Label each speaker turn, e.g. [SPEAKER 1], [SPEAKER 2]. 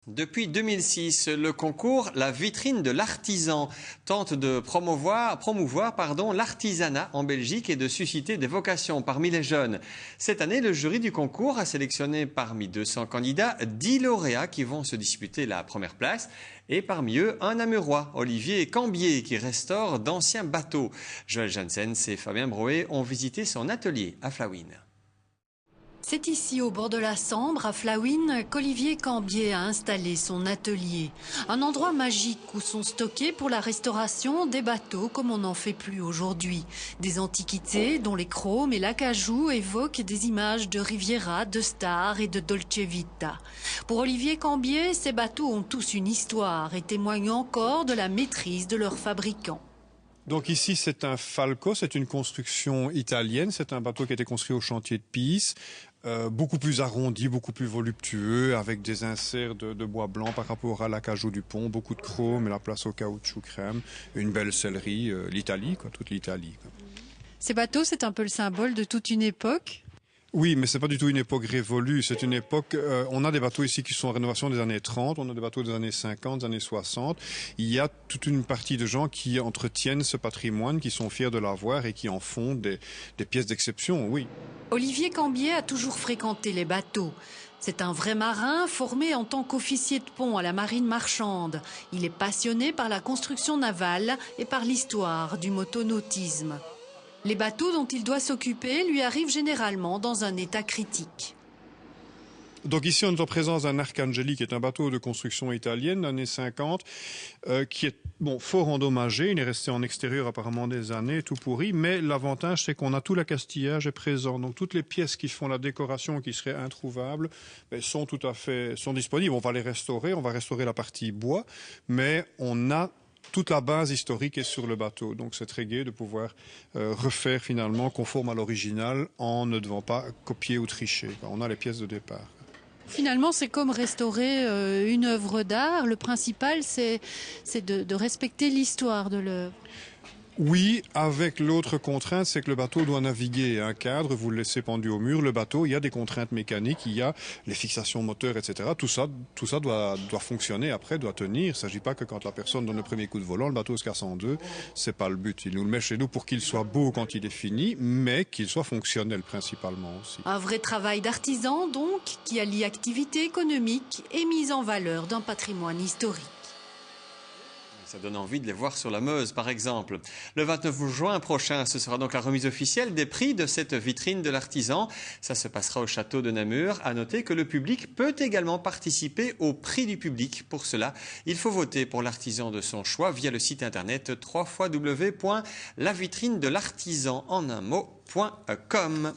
[SPEAKER 1] Depuis 2006, le concours La vitrine de l'artisan tente de promouvoir l'artisanat en Belgique et de susciter des vocations parmi les jeunes. Cette année, le jury du concours a sélectionné parmi 200 candidats 10 lauréats qui vont se disputer la première place. Et parmi eux, un Namurois, Olivier Cambier, qui restaure d'anciens bateaux. Joël Janssens et Fabien Broé ont visité son atelier à Flawin.
[SPEAKER 2] C'est ici, au bord de la Sambre, à Flawin, qu'Olivier Cambier a installé son atelier. Un endroit magique où sont stockés pour la restauration des bateaux comme on n'en fait plus aujourd'hui. Des antiquités dont les chromes et l'acajou évoquent des images de Riviera, de Star et de Dolce Vita. Pour Olivier Cambier, ces bateaux ont tous une histoire et témoignent encore de la maîtrise de leurs fabricants.
[SPEAKER 3] Donc ici, c'est un Falco, c'est une construction italienne. C'est un bateau qui a été construit au chantier de Pise, beaucoup plus arrondi, beaucoup plus voluptueux, avec des inserts de bois blanc par rapport à l'acajou du pont, beaucoup de chrome et la place au caoutchouc crème, une belle sellerie, l'Italie, toute l'Italie.
[SPEAKER 2] Ces bateaux, c'est un peu le symbole de toute une époque.
[SPEAKER 3] Oui, mais c'est pas du tout une époque révolue. C'est une époque. On a des bateaux ici qui sont en rénovation des années 30, on a des bateaux des années 50, des années 60. Il y a toute une partie de gens qui entretiennent ce patrimoine, qui sont fiers de l'avoir et qui en font des pièces d'exception, oui.
[SPEAKER 2] Olivier Cambier a toujours fréquenté les bateaux. C'est un vrai marin formé en tant qu'officier de pont à la marine marchande. Il est passionné par la construction navale et par l'histoire du motonautisme. Les bateaux dont il doit s'occuper lui arrivent généralement dans un état critique.
[SPEAKER 3] Donc ici, on est en présence d'un Arcangeli, qui est un bateau de construction italienne, années 50, qui est fort endommagé. Il est resté en extérieur apparemment des années, tout pourri. Mais l'avantage, c'est qu'on a tout l'accastillage est présent. Donc toutes les pièces qui font la décoration, qui seraient introuvables, sont disponibles. On va les restaurer, on va restaurer la partie bois, mais on a toute la base historique est sur le bateau, donc c'est très gai de pouvoir refaire finalement conforme à l'original en ne devant pas copier ou tricher. On a les pièces de départ.
[SPEAKER 2] Finalement, c'est comme restaurer une œuvre d'art. Le principal, c'est de respecter l'histoire de l'œuvre.
[SPEAKER 3] Oui, avec l'autre contrainte, c'est que le bateau doit naviguer. Un cadre, vous le laissez pendu au mur. Le bateau, il y a des contraintes mécaniques, il y a les fixations moteurs, etc. Tout ça doit fonctionner après, doit tenir. Il ne s'agit pas que quand la personne donne le premier coup de volant, le bateau se casse en deux. C'est pas le but. Il nous le met chez nous pour qu'il soit beau quand il est fini, mais qu'il soit fonctionnel principalement aussi.
[SPEAKER 2] Un vrai travail d'artisan, donc, qui allie activité économique et mise en valeur d'un patrimoine historique.
[SPEAKER 1] Ça donne envie de les voir sur la Meuse, par exemple. Le 29 juin prochain, ce sera donc la remise officielle des prix de cette vitrine de l'artisan. Ça se passera au château de Namur. À noter que le public peut également participer au prix du public. Pour cela, il faut voter pour l'artisan de son choix via le site internet www.lavitrindelartisan.com.